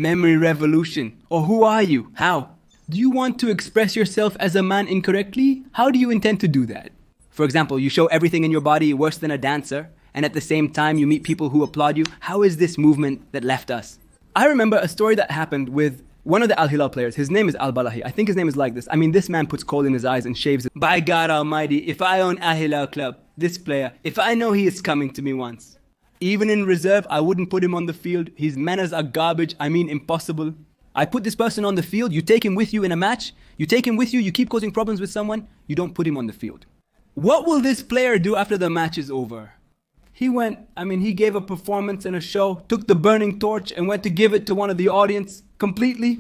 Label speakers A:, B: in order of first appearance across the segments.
A: Memory revolution. Or who are you? How? Do you want to express yourself as a man incorrectly? How do you intend to do that? For example, you show everything in your body worse than a dancer, and at the same time you meet people who applaud you. How is this movement that left us? I remember a story that happened with one of the Al-Hilal players. His name is AlaaAlrohy. I think his name is like this. I mean, this man puts coal in his eyes and shaves it. By God Almighty, if I own Al-Hilal club, this player, if I know he is coming to me once, even in reserve, I wouldn't put him on the field. His manners are garbage. I mean, impossible. I put this person on the field. You take him with you in a match. You take him with you. You keep causing problems with someone. You don't put him on the field. What will this player do after the match is over? He gave a performance and a show, took the burning torch and went to give it to one of the audience completely.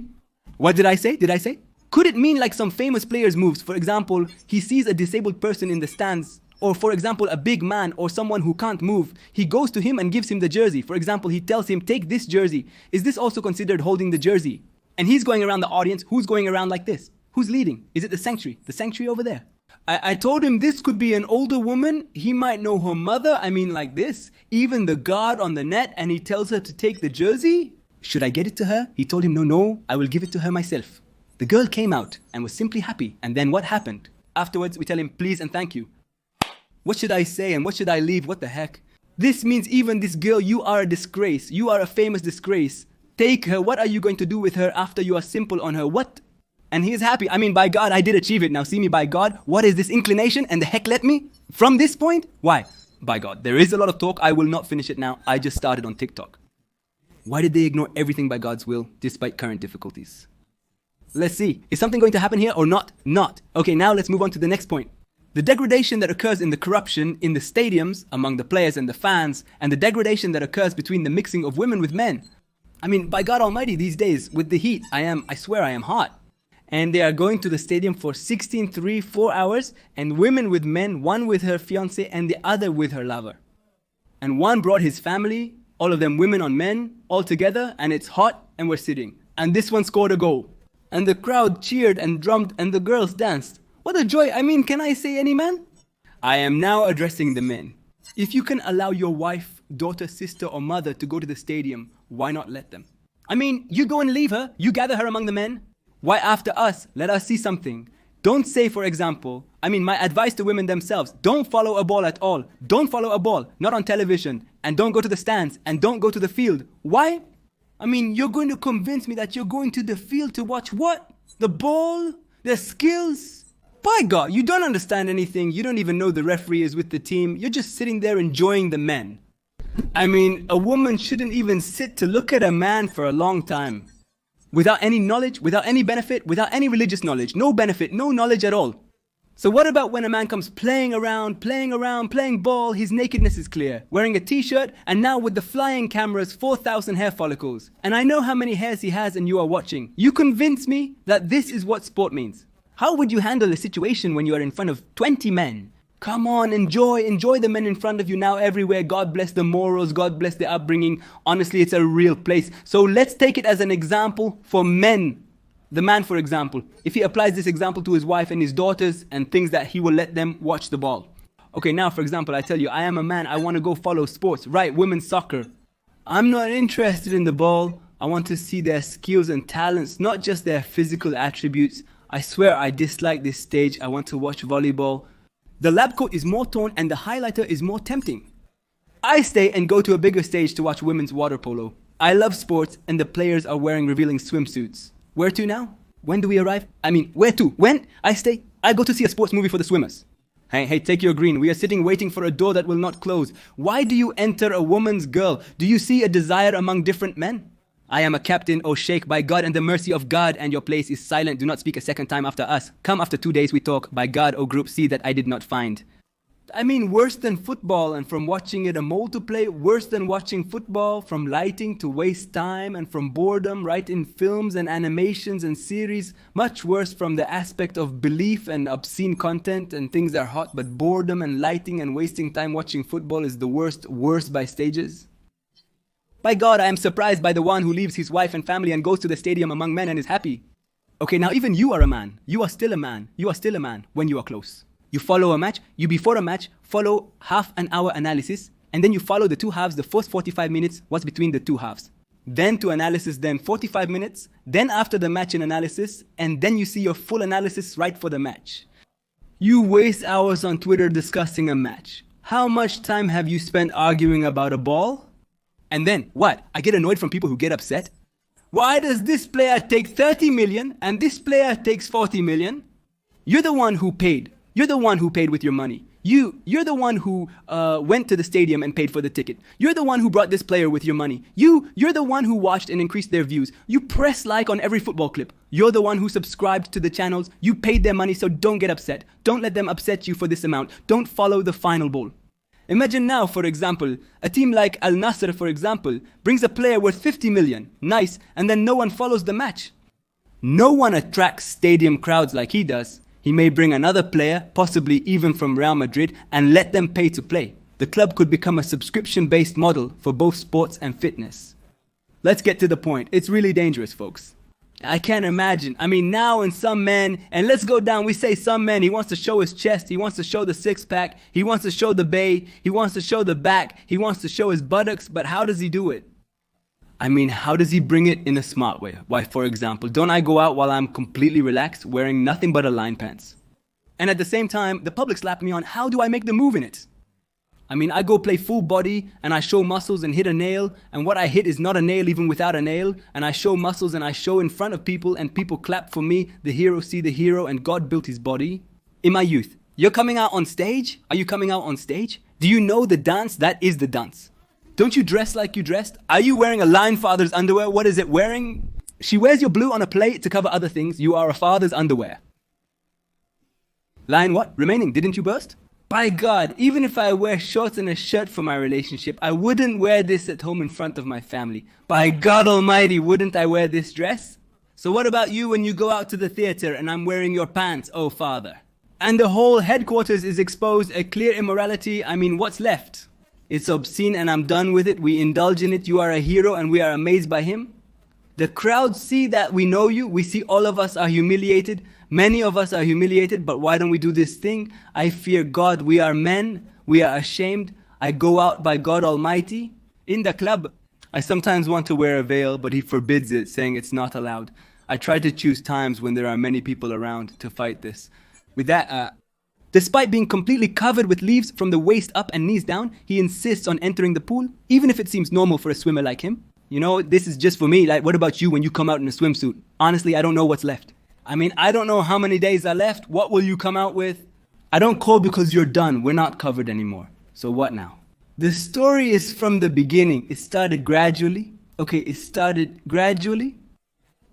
A: What did I say? Could it mean like some famous players' moves? For example, he sees a disabled person in the stands, or for example, a big man or someone who can't move. He goes to him and gives him the jersey. For example, he tells him, take this jersey. Is this also considered holding the jersey? And he's going around the audience. Who's going around like this? Who's leading? Is it the sanctuary? The sanctuary over there. I told him this could be an older woman. He might know her mother. Like this. Even the guard on the net, and he tells her to take the jersey. Should I get it to her? He told him, no, I will give it to her myself. The girl came out and was simply happy. And then what happened? Afterwards, we tell him, please and thank you. What should I say and what should I leave? What the heck? This means even this girl, you are a disgrace. You are a famous disgrace. Take her. What are you going to do with her after you are simple on her? What? And he is happy. By God, I did achieve it. Now see me, by God. What is this inclination? And the heck let me? From this point? Why? By God. There is a lot of talk. I will not finish it now. I just started on TikTok. Why did they ignore everything by God's will, despite current difficulties? Let's see. Is something going to happen here or not? Not. Okay, now let's move on to the next point. The degradation that occurs in the corruption in the stadiums, among the players and the fans, and the degradation that occurs between the mixing of women with men. By God Almighty, these days, with the heat, I swear I am hot. And they are going to the stadium for 4 hours, and women with men, one with her fiancé and the other with her lover. And one brought his family, all of them women on men, all together, and it's hot, and we're sitting. And this one scored a goal. And the crowd cheered and drummed, and the girls danced. What a joy. Can I say any man? I am now addressing the men. If you can allow your wife, daughter, sister, or mother to go to the stadium, why not let them? You go and leave her, you gather her among the men. Why after us? Let us see something. Don't say, for example, my advice to women themselves, don't follow a ball at all. Don't follow a ball, not on television. And don't go to the stands, and don't go to the field. Why? You're going to convince me that you're going to the field to watch what? The ball? The skills? By God, you don't understand anything. You don't even know the referee is with the team. You're just sitting there enjoying the men. A woman shouldn't even sit to look at a man for a long time. Without any knowledge, without any benefit, without any religious knowledge. No benefit, no knowledge at all. So what about when a man comes playing around, playing ball, his nakedness is clear, wearing a t-shirt, and now with the flying cameras, 4,000 hair follicles. And I know how many hairs he has and you are watching. You convince me that this is what sport means. How would you handle a situation when you are in front of 20 men? Come on, enjoy the men in front of you now everywhere. God bless the morals, God bless the upbringing. Honestly, it's a real place. So let's take it as an example for men. The man, for example, if he applies this example to his wife and his daughters and thinks that he will let them watch the ball. Okay, now for example, I tell you, I am a man, I want to go follow sports. Right, women's soccer. I'm not interested in the ball. I want to see their skills and talents, not just their physical attributes. I swear I dislike this stage. I want to watch volleyball. The lab coat is more torn and the highlighter is more tempting. I stay and go to a bigger stage to watch women's water polo. I love sports and the players are wearing revealing swimsuits. Where to now? When do we arrive? Where to? When? I stay. I go to see a sports movie for the swimmers. Hey, take your green. We are sitting waiting for a door that will not close. Why do you enter a woman's girl? Do you see a desire among different men? I am a captain, O Sheikh, by God and the mercy of God, and your place is silent. Do not speak a second time after us. Come after 2 days we talk. By God, O group, see that I did not find. Worse than football, and from watching it a mole to play, worse than watching football, from lighting to waste time, and from boredom, right in films and animations and series, much worse from the aspect of belief and obscene content and things that are hot, but boredom and lighting and wasting time watching football is the worse by stages. By God, I am surprised by the one who leaves his wife and family and goes to the stadium among men and is happy. Okay, now even you are a man. You are still a man. You are still a man when you are close. You follow a match, you before a match follow half an hour analysis, and then you follow the two halves, the first 45 minutes, what's between the two halves. then to analysis, then 45 minutes, then after the match in analysis, and then you see your full analysis right for the match. You waste hours on Twitter discussing a match. How much time have you spent arguing about a ball? And then, what? I get annoyed from people who get upset. Why does this player take 30 million and this player takes 40 million? You're the one who paid. You're the one who paid with your money. You're the one who went to the stadium and paid for the ticket. You're the one who brought this player with your money. You're the one who watched and increased their views. You press like on every football clip. You're the one who subscribed to the channels. You paid their money, so don't get upset. Don't let them upset you for this amount. Don't follow the final ball. Imagine now, for example, a team like Al Nassr, for example, brings a player worth 50 million. Nice. And then no one follows the match. No one attracts stadium crowds like he does. He may bring another player, possibly even from Real Madrid, and let them pay to play. The club could become a subscription-based model for both sports and fitness. Let's get to the point. It's really dangerous, folks. I can't imagine. I mean, now in some men, and let's go down, we say some men, he wants to show his chest, he wants to show the six-pack, he wants to show the bay, he wants to show the back, he wants to show his buttocks, but how does he do it? I mean, how does he bring it in a smart way? Why, for example, don't I go out while I'm completely relaxed, wearing nothing but a line pants? And at the same time, the public slap me on, how do I make the move in it? I mean, I go play full body, and I show muscles and hit a nail, and what I hit is not a nail even without a nail, and I show muscles and I show in front of people, and people clap for me, the hero see the hero, and God built his body. In my youth, you're coming out on stage? Are you coming out on stage? Do you know the dance? That is the dance. Don't you dress like you dressed? Are you wearing a lion father's underwear? What is it wearing? She wears your blue on a plate to cover other things. You are a father's underwear. Lion what? Remaining. Didn't you burst? By God, even if I wear shorts and a shirt for my relationship, I wouldn't wear this at home in front of my family. By God Almighty, wouldn't I wear this dress? So what about you when you go out to the theater and I'm wearing your pants, oh father? And the whole headquarters is exposed, a clear immorality. I mean, what's left? It's obscene and I'm done with it. We indulge in it. You are a hero and we are amazed by him. The crowd see that we know you. We see all of us are humiliated. Many of us are humiliated, but why don't we do this thing? I fear God. We are men. We are ashamed. I go out by God Almighty. In the club, I sometimes want to wear a veil, but he forbids it, saying it's not allowed. I try to choose times when there are many people around to fight this. With that, despite being completely covered with leaves from the waist up and knees down, he insists on entering the pool, even if it seems normal for a swimmer like him. You know, this is just for me. Like, what about you when you come out in a swimsuit? Honestly, I don't know what's left. I mean, I don't know how many days are left. What will you come out with? I don't call because you're done. We're not covered anymore. So what now? The story is from the beginning. It started gradually. Okay, it started gradually.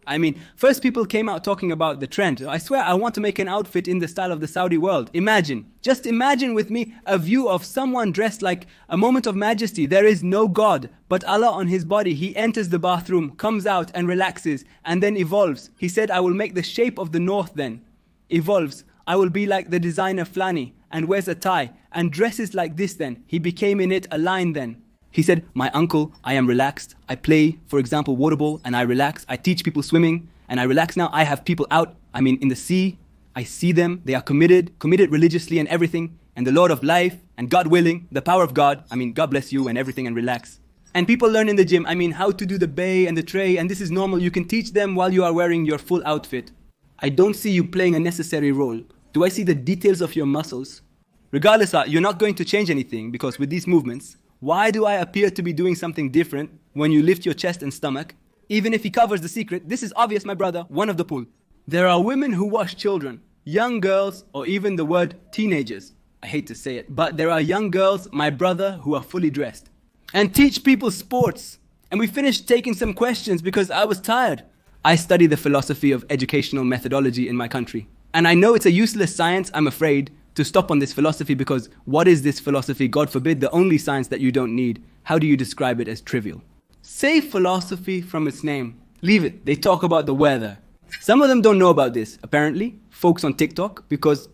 A: I mean, first people came out talking about the trend. I swear I want to make an outfit in the style of the Saudi world. Imagine, just imagine with me a view of someone dressed like a moment of majesty. There is no God, but Allah on his body. He enters the bathroom, comes out and relaxes, and then evolves. He said, I will make the shape of the north then. Evolves. I will be like the designer Flani and wears a tie and dresses like this then. He became in it a lion then. He said, my uncle, I am relaxed. I play, for example, water ball and I relax. I teach people swimming and I relax now. I have people out, in the sea. I see them. They are committed religiously and everything. And the Lord of life and God willing, the power of God. God bless you and everything and relax. And people learn in the gym, how to do the bay and the tray. And this is normal. You can teach them while you are wearing your full outfit. I don't see you playing a necessary role. Do I see the details of your muscles? Regardless, you're not going to change anything because with these movements, why do I appear to be doing something different when you lift your chest and stomach? Even if he covers the secret, this is obvious, my brother, one of the pool. There are women who wash children, young girls, or even the word teenagers. I hate to say it, but there are young girls, my brother, who are fully dressed. And teach people sports. And we finished taking some questions because I was tired. I study the philosophy of educational methodology in my country. And I know it's a useless science, I'm afraid, to stop on this philosophy because what is this philosophy? God forbid, the only science that you don't need. How do you describe it as trivial? Say philosophy from its name. Leave it. They talk about the weather. Some of them don't know about this, apparently, folks on TikTok, because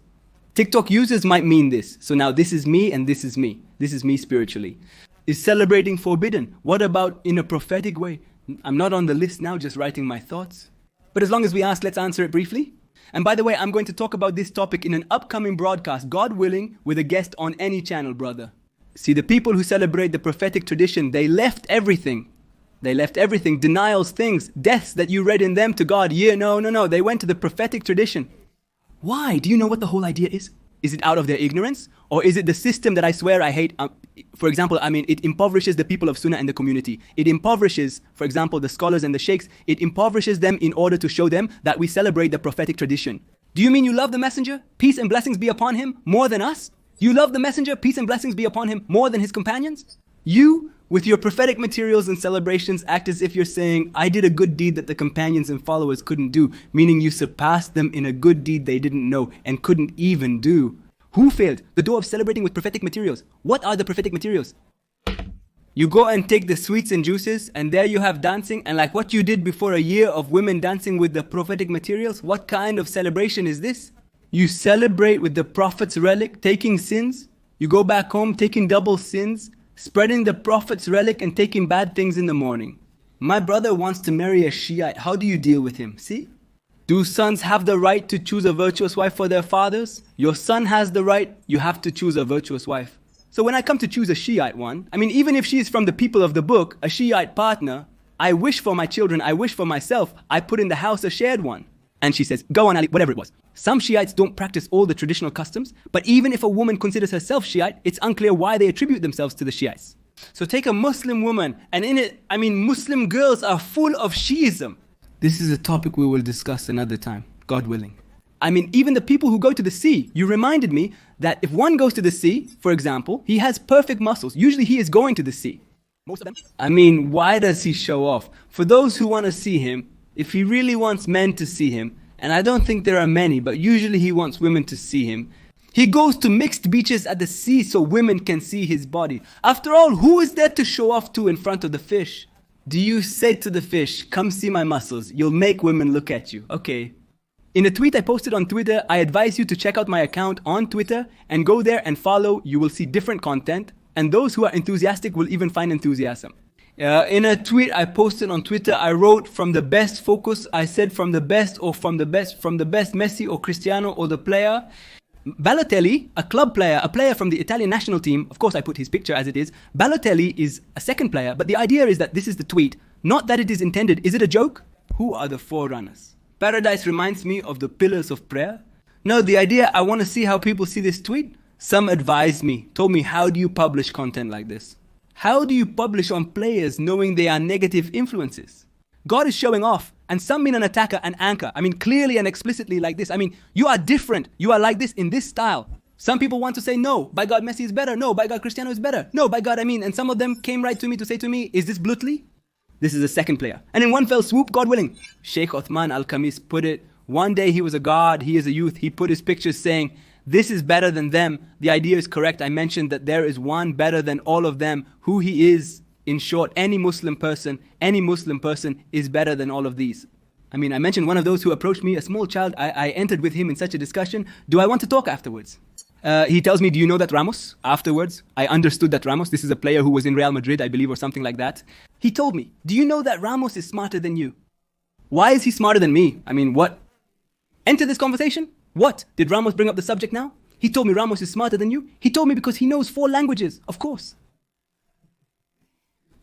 A: TikTok users might mean this. So now this is me and this is me. This is me spiritually. Is celebrating forbidden? What about in a prophetic way? I'm not on the list now, just writing my thoughts. But as long as we ask, let's answer it briefly. And by the way, I'm going to talk about this topic in an upcoming broadcast, God willing, with a guest on any channel, brother. See, the people who celebrate the prophetic tradition, they left everything. They left everything, denials, things, deaths that you read in them to God. Yeah, no. They went to the prophetic tradition. Why? Do you know what the whole idea is? Is it out of their ignorance? Or is it the system that I swear I hate? For example, it impoverishes the people of Sunnah and the community. It impoverishes, for example, the scholars and the sheikhs. It impoverishes them in order to show them that we celebrate the prophetic tradition. Do you mean you love the messenger? Peace and blessings be upon him more than us? You love the messenger? Peace and blessings be upon him more than his companions? You, with your prophetic materials and celebrations, act as if you're saying, I did a good deed that the companions and followers couldn't do, meaning you surpassed them in a good deed they didn't know and couldn't even do. Who failed? The door of celebrating with prophetic materials. What are the prophetic materials? You go and take the sweets and juices, and there you have dancing, and like what you did before a year of women dancing with the prophetic materials, what kind of celebration is this? You celebrate with the Prophet's relic, taking sins. You go back home taking double sins, spreading the Prophet's relic and taking bad things in the morning. My brother wants to marry a Shiite. How do you deal with him? See? Do sons have the right to choose a virtuous wife for their fathers? Your son has the right, you have to choose a virtuous wife. So when I come to choose a Shiite one, even if she is from the people of the book, a Shiite partner, I wish for my children, I wish for myself, I put in the house a shared one. And she says, go on Ali, whatever it was. Some Shiites don't practice all the traditional customs, but even if a woman considers herself Shiite, it's unclear why they attribute themselves to the Shiites. So take a Muslim woman, and in it, Muslim girls are full of Shiism. This is a topic we will discuss another time, God willing. Even the people who go to the sea, you reminded me that if one goes to the sea, for example, he has perfect muscles. Usually he is going to the sea. Most of them. Why does he show off? For those who want to see him, if he really wants men to see him, and I don't think there are many, but usually he wants women to see him, he goes to mixed beaches at the sea so women can see his body. After all, who is there to show off to in front of the fish? Do you say to the fish, come see my muscles, you'll make women look at you? Okay. In a tweet I posted on Twitter, I advise you to check out my account on Twitter and go there and follow. You will see different content, and those who are enthusiastic will even find enthusiasm. In a tweet I posted on Twitter, I wrote from the best focus. I said from the best Messi or Cristiano or the player. Balotelli, a club player, a player from the Italian national team, of course I put his picture as it is. Balotelli is a second player, but the idea is that this is the tweet, not that it is intended. Is it a joke? Who are the forerunners? Paradise reminds me of the pillars of prayer. No, the idea, I want to see how people see this tweet. Some advised me, told me, how do you publish content like this? How do you publish on players knowing they are negative influences? God is showing off, and some mean an attacker, an anchor. Clearly and explicitly like this. You are different. You are like this in this style. Some people want to say, no, by God, Messi is better. No, by God, Cristiano is better. No, by God, and some of them came right to me to say to me, is this Blutli? This is a second player. And in one fell swoop, God willing, Sheikh Uthman Al-Khamis put it, one day he was a god, he is a youth. He put his pictures saying, this is better than them. The idea is correct. I mentioned that there is one better than all of them. Who he is, in short, any Muslim person is better than all of these. I mentioned one of those who approached me, a small child. I entered with him in such a discussion. Do I want to talk afterwards? He tells me, do you know that Ramos? Afterwards, I understood that Ramos, this is a player who was in Real Madrid, I believe, or something like that. He told me, do you know that Ramos is smarter than you? Why is he smarter than me? What? Enter this conversation? What? Did Ramos bring up the subject now? He told me Ramos is smarter than you? He told me because he knows 4 languages, of course.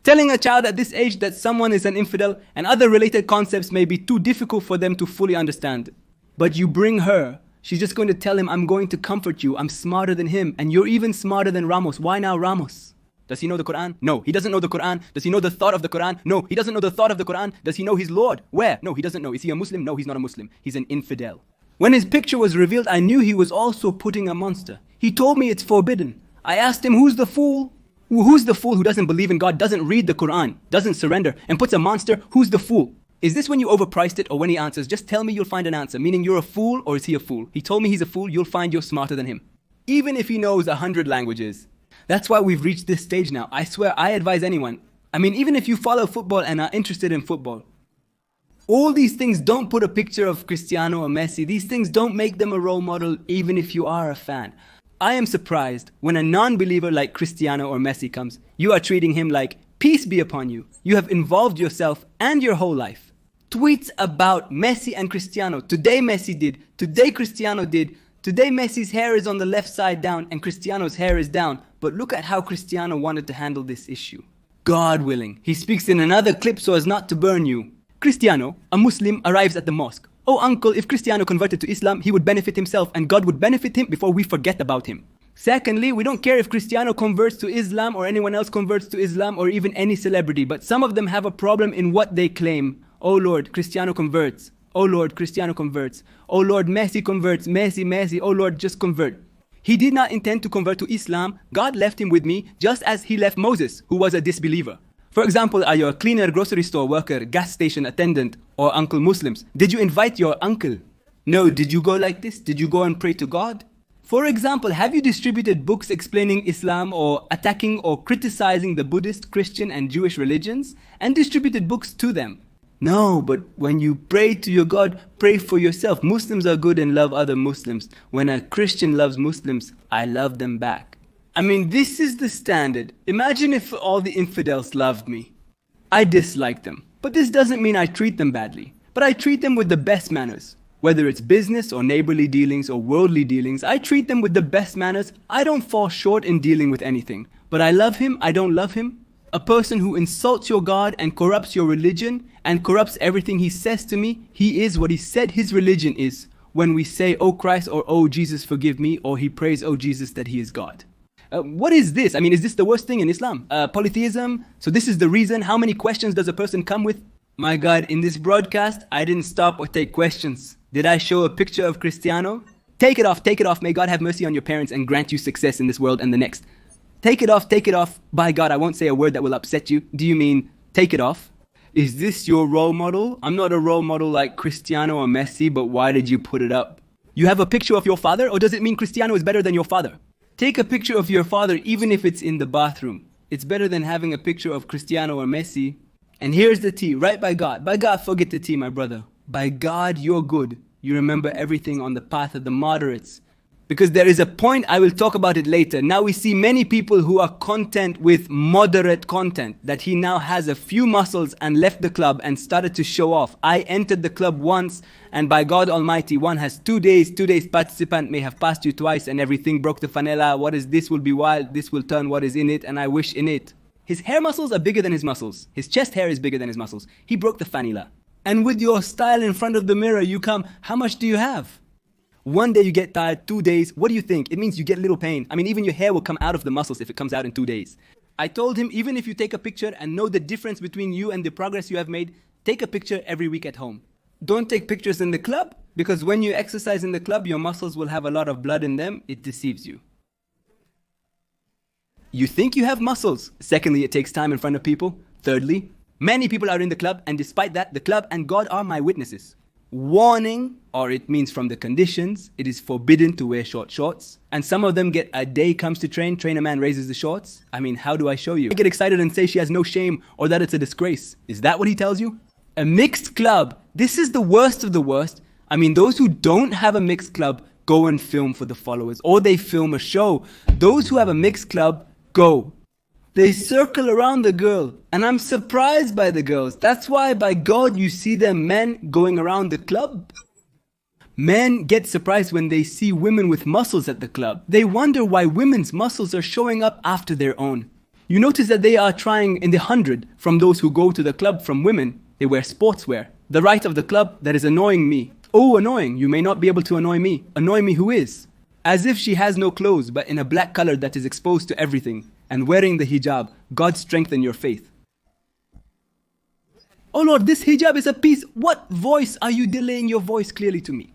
A: Telling a child at this age that someone is an infidel and other related concepts may be too difficult for them to fully understand. But you bring her, she's just going to tell him, I'm going to comfort you, I'm smarter than him, and you're even smarter than Ramos. Why now Ramos? Does he know the Quran? No, he doesn't know the Quran. Does he know the thought of the Quran? No, he doesn't know the thought of the Quran. Does he know his Lord? Where? No, he doesn't know. Is he a Muslim? No, he's not a Muslim. He's an infidel. When his picture was revealed, I knew he was also putting a monster. He told me it's forbidden. I asked him, who's the fool? Who's the fool who doesn't believe in God, doesn't read the Quran, doesn't surrender, and puts a monster? Who's the fool? Is this when you overpriced it, or when he answers, just tell me, you'll find an answer, meaning you're a fool, or is he a fool? He told me he's a fool, you'll find you're smarter than him. Even if he knows 100 languages. That's why we've reached this stage now. I swear, I advise anyone. Even if you follow football and are interested in football, all these things don't put a picture of Cristiano or Messi. These things don't make them a role model, even if you are a fan. I am surprised when a non-believer like Cristiano or Messi comes, you are treating him like, peace be upon you. You have involved yourself and your whole life. Tweets about Messi and Cristiano. Today Messi did. Today Cristiano did. Today Messi's hair is on the left side down and Cristiano's hair is down. But look at how Cristiano wanted to handle this issue. God willing. He speaks in another clip so as not to burn you. Cristiano, a Muslim, arrives at the mosque. Oh uncle, if Cristiano converted to Islam, he would benefit himself and God would benefit him before we forget about him. Secondly, we don't care if Cristiano converts to Islam or anyone else converts to Islam or even any celebrity, but some of them have a problem in what they claim. Oh Lord, Cristiano converts. Oh Lord, Cristiano converts. Oh Lord, Messi converts. Messi. Oh Lord, just convert. He did not intend to convert to Islam. God left him with me just as he left Moses, who was a disbeliever. For example, are you a cleaner, grocery store worker, gas station attendant, or uncle Muslims? Did you invite your uncle? No, did you go like this? Did you go and pray to God? For example, have you distributed books explaining Islam or attacking or criticizing the Buddhist, Christian and Jewish religions and distributed books to them? No, but when you pray to your God, pray for yourself. Muslims are good and love other Muslims. When a Christian loves Muslims, I love them back. I mean, this is the standard. Imagine if all the infidels loved me. I dislike them, but this doesn't mean I treat them badly. But I treat them with the best manners. Whether it's business or neighborly dealings or worldly dealings, I treat them with the best manners. I don't fall short in dealing with anything. But I love him, I don't love him. A person who insults your God and corrupts your religion and corrupts everything he says to me, he is what he said his religion is. When we say, oh Christ, or oh Jesus forgive me, or he prays, oh Jesus, that he is God. What is this? I mean, is this the worst thing in Islam? Polytheism? So this is the reason? How many questions does a person come with? My God, in this broadcast, I didn't stop or take questions. Did I show a picture of Cristiano? Take it off, take it off. May God have mercy on your parents and grant you success in this world and the next. Take it off, take it off. By God, I won't say a word that will upset you. Do you mean take it off? Is this your role model? I'm not a role model like Cristiano or Messi, but why did you put it up? You have a picture of your father, or does it mean Cristiano is better than your father? Take a picture of your father even if it's in the bathroom. It's better than having a picture of Cristiano or Messi. And here's the T, right by God. By God, forget the T, my brother. By God, you're good. You remember everything on the path of the moderates. Because there is a point, I will talk about it later. Now we see many people who are content with moderate content. That he now has a few muscles and left the club and started to show off. I entered the club once and by God Almighty, one has 2 days. 2 days participant may have passed you twice and everything broke the fanela. What is this will be wild, this will turn what is in it and I wish in it. His hair muscles are bigger than his muscles. His chest hair is bigger than his muscles. He broke the fanila. And with your style in front of the mirror, you come, how much do you have? 1 day you get tired, 2 days, what do you think? It means you get a little pain. I mean, even your hair will come out of the muscles if it comes out in 2 days. I told him, even if you take a picture and know the difference between you and the progress you have made, take a picture every week at home. Don't take pictures in the club, because when you exercise in the club, your muscles will have a lot of blood in them. It deceives you. You think you have muscles. Secondly, it takes time in front of people. Thirdly, many people are in the club, and despite that, the club and God are my witnesses. Warning, or it means from the conditions, it is forbidden to wear short shorts. And some of them get a day comes to train a man raises the shorts. I mean, how do I show you? I get excited and say she has no shame or that it's a disgrace. Is that what he tells you? A mixed club. This is the worst of the worst. I mean, those who don't have a mixed club go and film for the followers, or they film a show. Those who have a mixed club go. They circle around the girl, and I'm surprised by the girls. That's why by God you see them men going around the club. Men get surprised when they see women with muscles at the club. They wonder why women's muscles are showing up after their own. You notice that they are trying in the 100 from those who go to the club from women. They wear sportswear. The right of the club that is annoying me. Oh, annoying, you may not be able to annoy me. Annoy me who is? As if she has no clothes but in a black color that is exposed to everything. And wearing the hijab, God strengthen your faith. Oh Lord, this hijab is a piece. What voice are you delaying your voice clearly to me?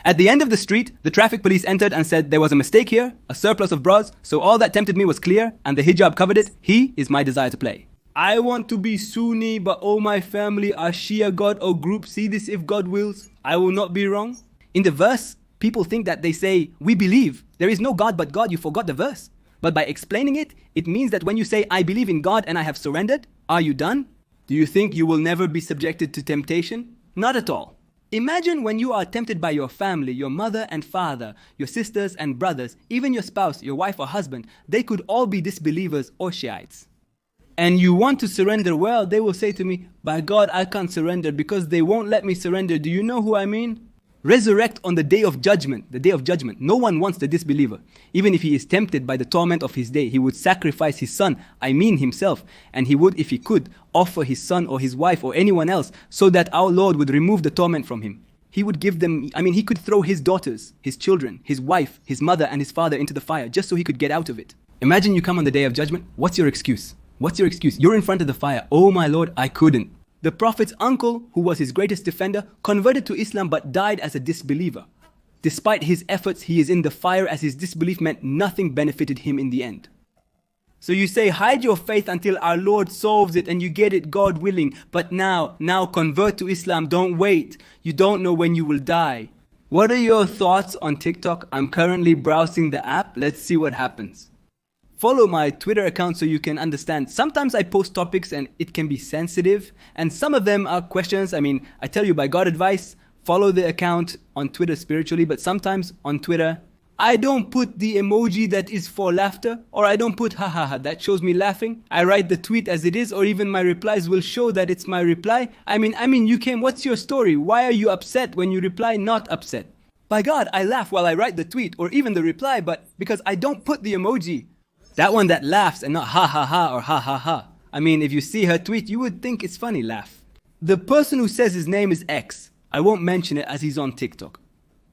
A: At the end of the street, the traffic police entered and said there was a mistake here, a surplus of bras, so all that tempted me was clear and the hijab covered it. He is my desire to play. I want to be Sunni, but all my family are Shia God or group. See this if God wills. I will not be wrong. In the verse, people think that they say, we believe. There is no God but God. You forgot the verse. But by explaining it, it means that when you say, I believe in God and I have surrendered, are you done? Do you think you will never be subjected to temptation? Not at all. Imagine when you are tempted by your family, your mother and father, your sisters and brothers, even your spouse, your wife or husband, they could all be disbelievers or Shiites. And you want to surrender, well, they will say to me, by God, I can't surrender because they won't let me surrender. Do you know who I mean? resurrect on the day of judgment. The day of judgment. No one wants the disbeliever. Even if he is tempted by the torment of his day, he would sacrifice his son, I mean himself, and he would, if he could, offer his son or his wife or anyone else so that our Lord would remove the torment from him. He would give them, he could throw his daughters, his children, his wife, his mother and his father into the fire just so he could get out of it. Imagine you come on the day of judgment. What's your excuse? What's your excuse? You're in front of the fire. Oh my Lord, I couldn't. The Prophet's uncle, who was his greatest defender, converted to Islam but died as a disbeliever. Despite his efforts, he is in the fire as his disbelief meant nothing benefited him in the end. So you say, hide your faith until our Lord solves it and you get it, God willing. But now convert to Islam, don't wait. You don't know when you will die. What are your thoughts on TikTok? I'm currently browsing the app. Let's see what happens. Follow my Twitter account so you can understand. Sometimes I post topics and it can be sensitive. And some of them are questions. I tell you by God advice, follow the account on Twitter spiritually. But sometimes on Twitter, I don't put the emoji that is for laughter. Or I don't put ha ha ha, that shows me laughing. I write the tweet as it is, or even my replies will show that it's my reply. You came, what's your story? Why are you upset when you reply not upset? By God, I laugh while I write the tweet or even the reply, but because I don't put the emoji. That one that laughs and not ha ha ha or ha ha ha. If you see her tweet, you would think it's funny, laugh. The person who says his name is X, I won't mention it as he's on TikTok.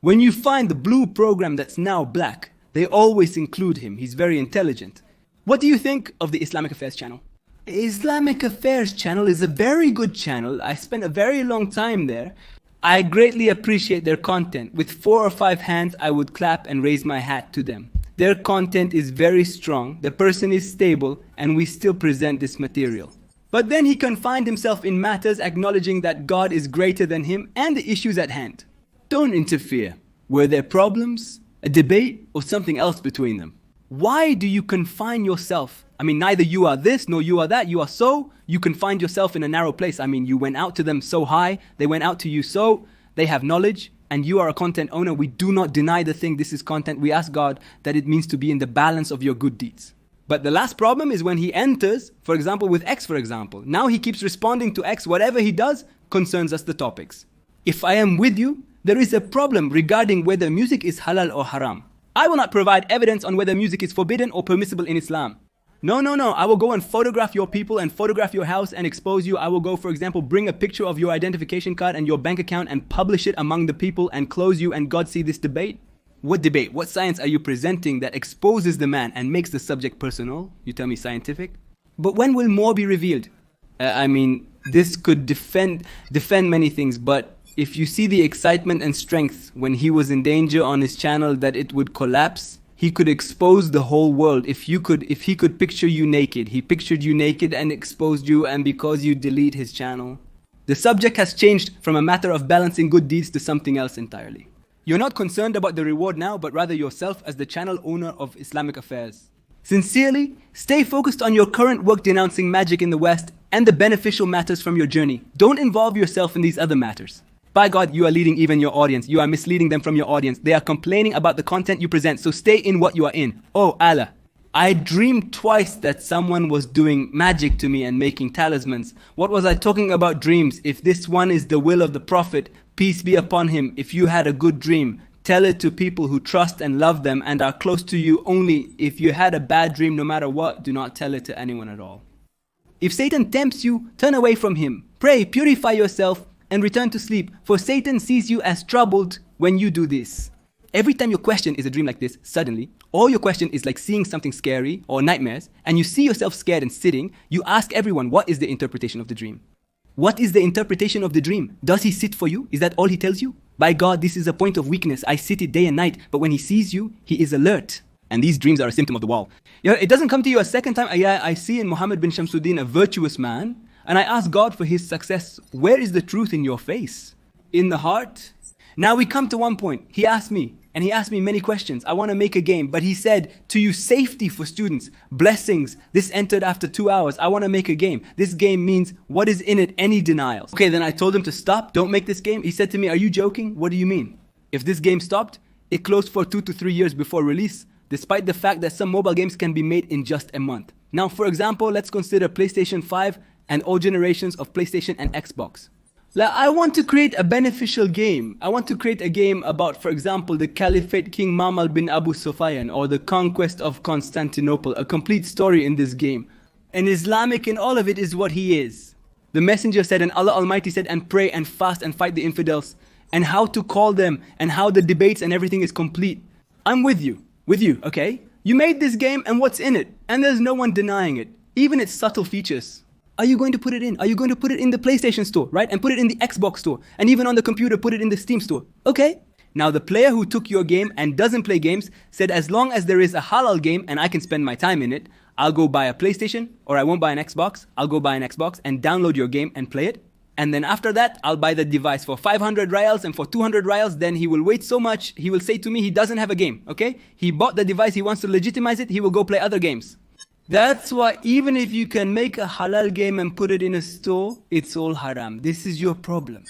A: When you find the blue program that's now black, they always include him. He's very intelligent. What do you think of the Islamic Affairs channel? Islamic Affairs channel is a very good channel. I spent a very long time there. I greatly appreciate their content. With 4 or 5 hands, I would clap and raise my hat to them. Their content is very strong, the person is stable, and we still present this material. But then he confined himself in matters acknowledging that God is greater than him and the issues at hand. Don't interfere. Were there problems, a debate, or something else between them? Why do you confine yourself? Neither you are this nor you are that, you are so. You confined yourself in a narrow place. You went out to them so high, they went out to you so. They have knowledge. And you are a content owner. We do not deny the thing, this is content. We ask God that it means to be in the balance of your good deeds. But the last problem is when he enters, for example, with X, for example. Now he keeps responding to X. Whatever he does concerns us, the topics. If I am with you, there is a problem regarding whether music is halal or haram. I will not provide evidence on whether music is forbidden or permissible in Islam. No. I will go and photograph your people and photograph your house and expose you. I will go, for example, bring a picture of your identification card and your bank account and publish it among the people and close you and God see this debate. What debate? What science are you presenting that exposes the man and makes the subject personal? You tell me scientific? But when will more be revealed? This could defend many things, but if you see the excitement and strength when he was in danger on his channel that it would collapse, he could expose the whole world. If he could picture you naked, he pictured you naked and exposed you, and because you delete his channel. The subject has changed from a matter of balancing good deeds to something else entirely. You're not concerned about the reward now, but rather yourself as the channel owner of Islamic Affairs. Sincerely, stay focused on your current work denouncing magic in the West and the beneficial matters from your journey. Don't involve yourself in these other matters. By God, you are leading even your audience. You are misleading them from your audience. They are complaining about the content you present, so stay in what you are in. Oh Allah, I dreamed twice that someone was doing magic to me and making talismans. What was I talking about dreams? If this one is the will of the Prophet, peace be upon him, if you had a good dream, tell it to people who trust and love them and are close to you only. If you had a bad dream, no matter what, do not tell it to anyone at all. If Satan tempts you, turn away from him. Pray, purify yourself, and return to sleep, for Satan sees you as troubled when you do this. Every time your question is a dream like this, suddenly, or your question is like seeing something scary or nightmares, and you see yourself scared and sitting, you ask everyone, what is the interpretation of the dream? What is the interpretation of the dream? Does he sit for you? Is that all he tells you? By God, this is a point of weakness. I sit it day and night, but when he sees you, he is alert. And these dreams are a symptom of the wall. It doesn't come to you a second time. I see in Muhammad bin Shamsuddin a virtuous man, and I ask God for his success. Where is the truth in your face? In the heart? Now we come to one point. He asked me many questions. I want to make a game, but he said to you, safety for students, blessings. This entered after 2 hours. I want to make a game. This game means what is in it? Any denials. Okay, then I told him to stop. Don't make this game. He said to me, are you joking? What do you mean? If this game stopped, it closed for 2 to 3 years before release, despite the fact that some mobile games can be made in just a month. Now, for example, let's consider PlayStation 5 and all generations of PlayStation and Xbox. Like, I want to create a beneficial game. I want to create a game about, for example, the Caliphate King Mamal bin Abu Sufyan or the conquest of Constantinople. A complete story in this game. And Islamic in all of it is what he is. The messenger said, and Allah Almighty said, and pray and fast and fight the infidels. And how to call them and how the debates and everything is complete. I'm with you, okay? You made this game and what's in it? And there's no one denying it. Even its subtle features. Are you going to put it in? Are you going to put it in the PlayStation store, right? And put it in the Xbox store. And even on the computer, put it in the Steam store. Okay. Now the player who took your game and doesn't play games said as long as there is a halal game and I can spend my time in it, I'll go buy a PlayStation or I won't buy an Xbox. I'll go buy an Xbox and download your game and play it. And then after that, I'll buy the device for 500 riyals and for 200 riyals. Then he will wait so much. He will say to me he doesn't have a game. Okay. He bought the device. He wants to legitimize it. He will go play other games. That's why even if you can make a halal game and put it in a store, it's all haram. This is your problem.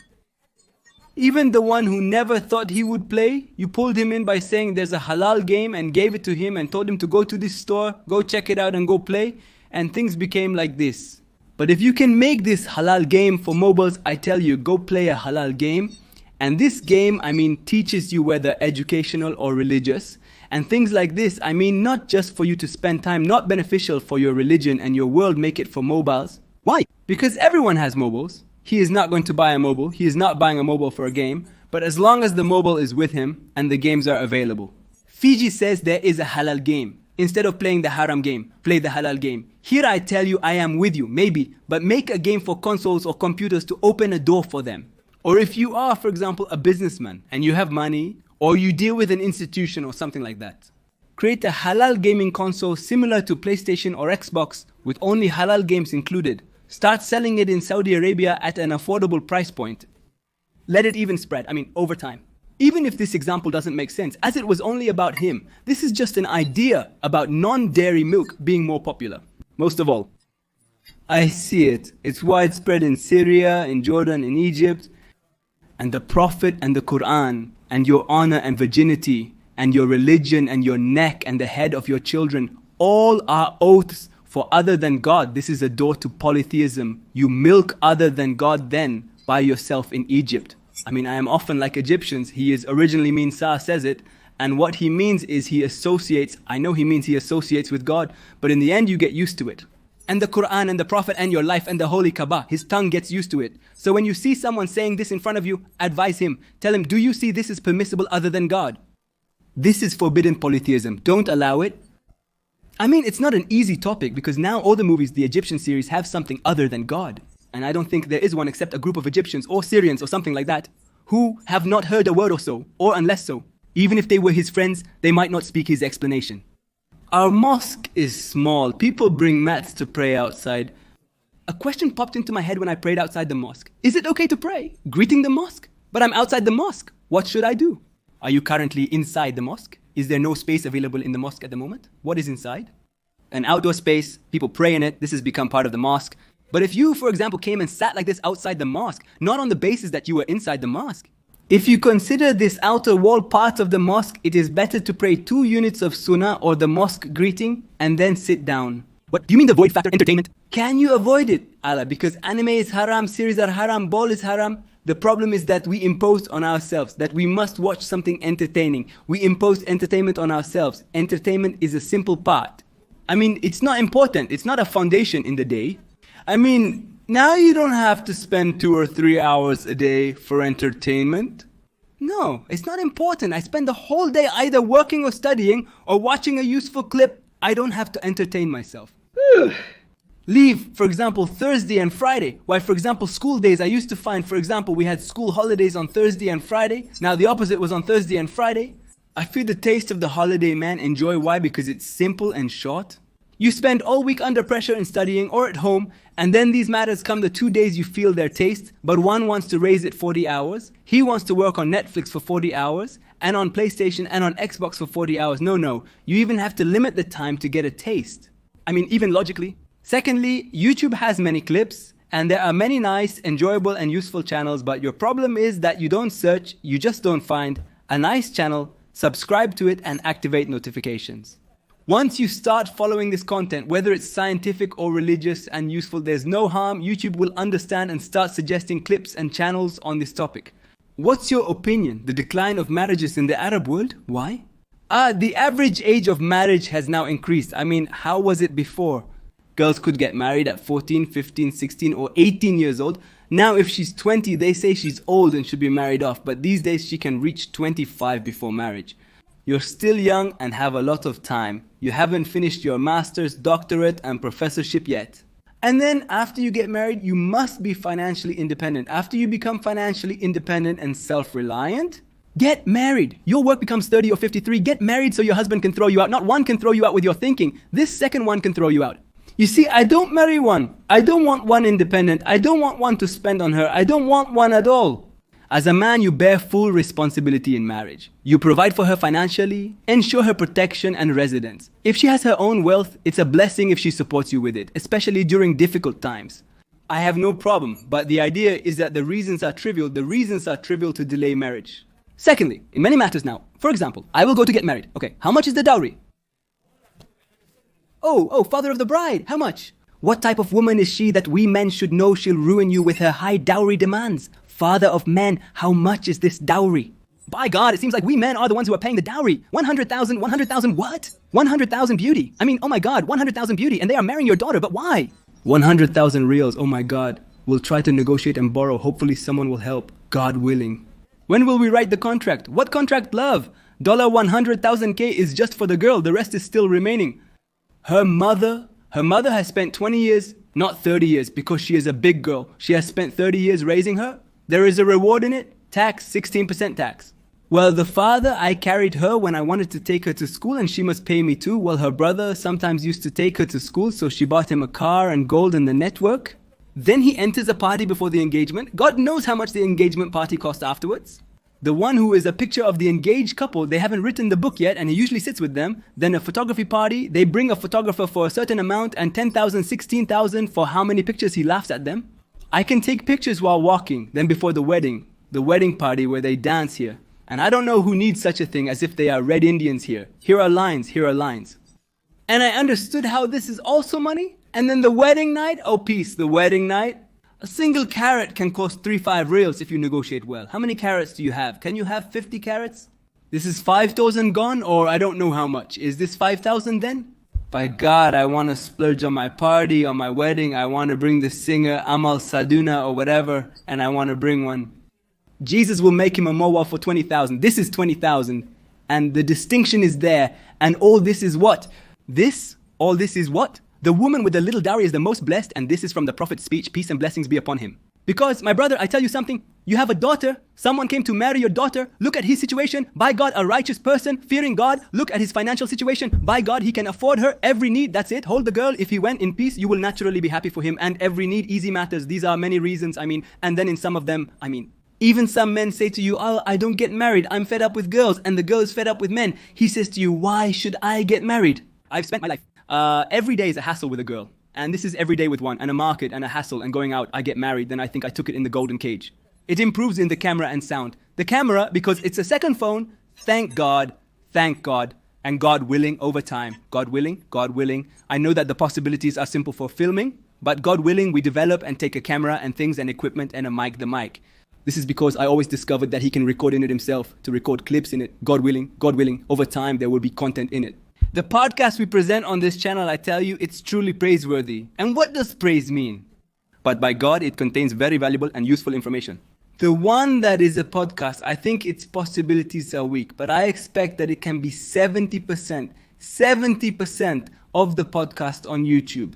A: Even the one who never thought he would play, you pulled him in by saying there's a halal game and gave it to him and told him to go to this store, go check it out and go play. And things became like this. But if you can make this halal game for mobiles, I tell you, go play a halal game. And this game, teaches you whether educational or religious. And things like this, not just for you to spend time, not beneficial for your religion and your world, make it for mobiles. Why? Because everyone has mobiles. He is not going to buy a mobile. He is not buying a mobile for a game. But as long as the mobile is with him and the games are available. Fiji says there is a halal game. Instead of playing the haram game, play the halal game. Here I tell you, I am with you, maybe. But make a game for consoles or computers to open a door for them. Or if you are, for example, a businessman and you have money, or you deal with an institution or something like that. Create a halal gaming console similar to PlayStation or Xbox with only halal games included. Start selling it in Saudi Arabia at an affordable price point. Let it even spread, over time. Even if this example doesn't make sense, as it was only about him, this is just an idea about non-dairy milk being more popular. Most of all, I see it. It's widespread in Syria, in Jordan, in Egypt. And the Prophet and the Quran and your honor and virginity and your religion and your neck and the head of your children, all are oaths for other than God. This is a door to polytheism. You milk other than God then by yourself in Egypt. I am often like Egyptians. He is originally means Sa says it. And what he means is he associates, I know he means he associates with God, but in the end you get used to it. And the Quran and the Prophet and your life and the Holy Kaaba, his tongue gets used to it. So when you see someone saying this in front of you, advise him. Tell him, do you see this is permissible other than God? This is forbidden polytheism. Don't allow it. It's not an easy topic because now all the movies, the Egyptian series, have something other than God. And I don't think there is one except a group of Egyptians or Syrians or something like that who have not heard a word or so, or unless so. Even if they were his friends, they might not speak his explanation. Our mosque is small. People bring mats to pray outside. A question popped into my head when I prayed outside the mosque. Is it okay to pray? Greeting the mosque? But I'm outside the mosque. What should I do? Are you currently inside the mosque? Is there no space available in the mosque at the moment? What is inside? An outdoor space. People pray in it. This has become part of the mosque. But if you, for example, came and sat like this outside the mosque, not on the basis that you were inside the mosque, if you consider this outer wall part of the mosque, it is better to pray 2 units of sunnah or the mosque greeting and then sit down. What, do you mean the void factor entertainment? Can you avoid it, Allah? Because anime is haram, series are haram, ball is haram. The problem is that we imposed on ourselves that we must watch something entertaining. We imposed entertainment on ourselves. Entertainment is a simple part. It's not important. It's not a foundation in the day. Now you don't have to spend 2 or 3 hours a day for entertainment. No, it's not important. I spend the whole day either working or studying or watching a useful clip. I don't have to entertain myself. Leave, for example, Thursday and Friday. Why, for example, school days, I used to find, for example, we had school holidays on Thursday and Friday. Now the opposite was on Thursday and Friday. I feel the taste of the holiday, man. Enjoy. Why? Because it's simple and short. You spend all week under pressure in studying or at home, and then these matters come the 2 days you feel their taste, but one wants to raise it 40 hours. He wants to work on Netflix for 40 hours, and on PlayStation and on Xbox for 40 hours. No. You even have to limit the time to get a taste. Even logically. Secondly, YouTube has many clips, and there are many nice, enjoyable, and useful channels, but your problem is that you don't search, you just don't find a nice channel, subscribe to it, and activate notifications. Once you start following this content, whether it's scientific or religious and useful, there's no harm. YouTube will understand and start suggesting clips and channels on this topic. What's your opinion? The decline of marriages in the Arab world? Why? The average age of marriage has now increased. I mean, how was it before? Girls could get married at 14, 15, 16 or 18 years old. Now if she's 20, they say she's old and should be married off. But these days she can reach 25 before marriage. You're still young and have a lot of time. You haven't finished your master's, doctorate and professorship yet. And then after you get married, you must be financially independent. After you become financially independent and self-reliant, get married. Your work becomes 30 or 53. Get married so your husband can throw you out. Not one can throw you out with your thinking. This second one can throw you out. You see, I don't marry one. I don't want one independent. I don't want one to spend on her. I don't want one at all. As a man, you bear full responsibility in marriage. You provide for her financially, ensure her protection and residence. If she has her own wealth, it's a blessing if she supports you with it, especially during difficult times. I have no problem, but the idea is that the reasons are trivial. The reasons are trivial to delay marriage. Secondly, in many matters now, for example, I will go to get married. Okay, how much is the dowry? Oh, father of the bride, how much? What type of woman is she that we men should know she'll ruin you with her high dowry demands? Father of men, how much is this dowry? By God, it seems like we men are the ones who are paying the dowry. 100,000 what? 100,000 beauty. I mean, oh my God, 100,000 beauty and they are marrying your daughter, but why? 100,000 reals, oh my God. We'll try to negotiate and borrow. Hopefully someone will help, God willing. When will we write the contract? What contract, love? $100,000K is just for the girl, the rest is still remaining. Her mother has spent 20 years, not 30 years, because she is a big girl. She has spent 30 years raising her. There is a reward in it. Tax, 16% tax. Well, the father, I carried her when I wanted to take her to school and she must pay me too. Well, her brother sometimes used to take her to school, so she bought him a car and gold in the network. Then he enters a party before the engagement. God knows how much the engagement party cost afterwards. The one who is a picture of the engaged couple, they haven't written the book yet and he usually sits with them. Then a photography party, they bring a photographer for a certain amount and 10,000, 16,000 for how many pictures he laughs at them. I can take pictures while walking, then before the wedding party where they dance here. And I don't know who needs such a thing as if they are red Indians here. Here are lines, here are lines. And I understood how this is also money. And then the wedding night, oh peace, the wedding night. A single carat can cost 3-5 reals if you negotiate well. How many carats do you have? Can you have 50 carats? This is 5,000 gone or I don't know how much. Is this 5,000 then? By God, I want to splurge on my party, on my wedding. I want to bring the singer Amal Saduna or whatever and I want to bring one. Jesus will make him a mowal for 20,000. This is 20,000 and the distinction is there. And all this is what? All this is what? The woman with the little dowry is the most blessed and this is from the Prophet's speech, peace and blessings be upon him. Because, my brother, I tell you something, you have a daughter, someone came to marry your daughter, look at his situation, by God, a righteous person, fearing God, look at his financial situation, by God, he can afford her every need, that's it, hold the girl, if he went in peace, you will naturally be happy for him, and every need, easy matters, these are many reasons, and then in some of them, even some men say to you, oh, I don't get married, I'm fed up with girls, and the girl is fed up with men. He says to you, why should I get married? I've spent my life. Every day is a hassle with a girl. And this is every day with one, and a market, and a hassle, and going out, I get married, then I think I took it in the golden cage. It improves in the camera and sound. The camera, because it's a second phone, thank God, and God willing, over time. God willing. I know that the possibilities are simple for filming, but God willing, we develop and take a camera and things and equipment and the mic. This is because I always discovered that he can record in it himself, to record clips in it. God willing, over time there will be content in it. The podcast we present on this channel, I tell you, it's truly praiseworthy. And what does praise mean? But by God, it contains very valuable and useful information. The one that is a podcast, I think its possibilities are weak, but I expect that it can be 70% of the podcast on YouTube.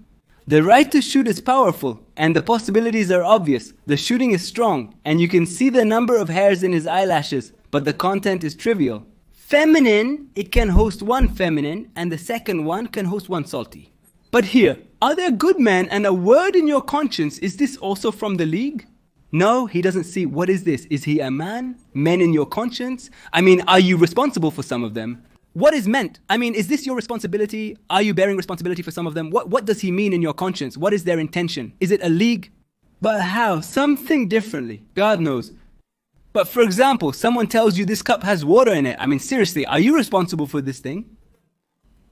A: The right to shoot is powerful, and the possibilities are obvious. The shooting is strong, and you can see the number of hairs in his eyelashes, but the content is trivial. Feminine, it can host one feminine, and the second one can host one salty. But here, are there good men and a word in your conscience? Is this also from the league? No, he doesn't see. What is this? Is he a man? Men in your conscience? Are you responsible for some of them? What is meant? Is this your responsibility? Are you bearing responsibility for some of them? What does he mean in your conscience? What is their intention? Is it a league? But how? Something differently. God knows. But for example, someone tells you this cup has water in it. Seriously, are you responsible for this thing?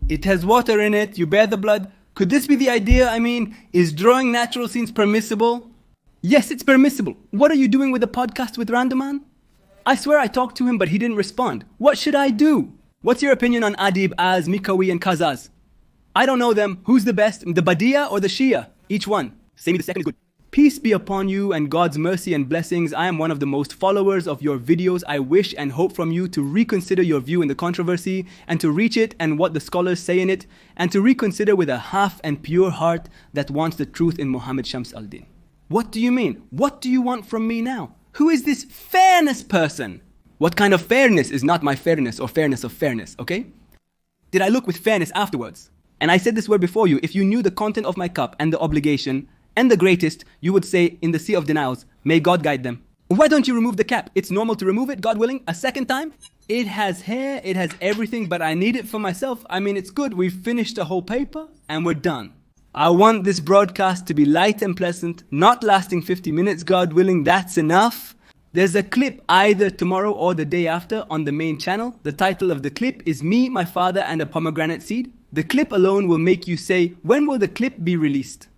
A: It has water in it, you bear the blood. Could this be the idea? I mean, is drawing natural scenes permissible? Yes, it's permissible. What are you doing with a podcast with Randoman? I swear I talked to him, but he didn't respond. What should I do? What's your opinion on Adib, Az, Mikawi, and Kazaz? I don't know them. Who's the best? The Badia or the Shia? Each one. Say me the second is good. Peace be upon you and God's mercy and blessings. I am one of the most followers of your videos. I wish and hope from you to reconsider your view in the controversy and to reach it and what the scholars say in it, and to reconsider with a half and pure heart that wants the truth in Muhammad Shams al-Din. What do you mean? What do you want from me now? Who is this fairness person? What kind of fairness is not my fairness or fairness of fairness, okay? Did I look with fairness afterwards? And I said this word before you, if you knew the content of my cup and the obligation and the greatest, you would say in the sea of denials, may God guide them. Why don't you remove the cap? It's normal to remove it, God willing, a second time. It has hair, it has everything, but I need it for myself. I mean, it's good. We've finished the whole paper and we're done. I want this broadcast to be light and pleasant, not lasting 50 minutes, God willing, that's enough. There's a clip either tomorrow or the day after on the main channel. The title of the clip is Me, My Father and a Pomegranate Seed. The clip alone will make you say, when will the clip be released?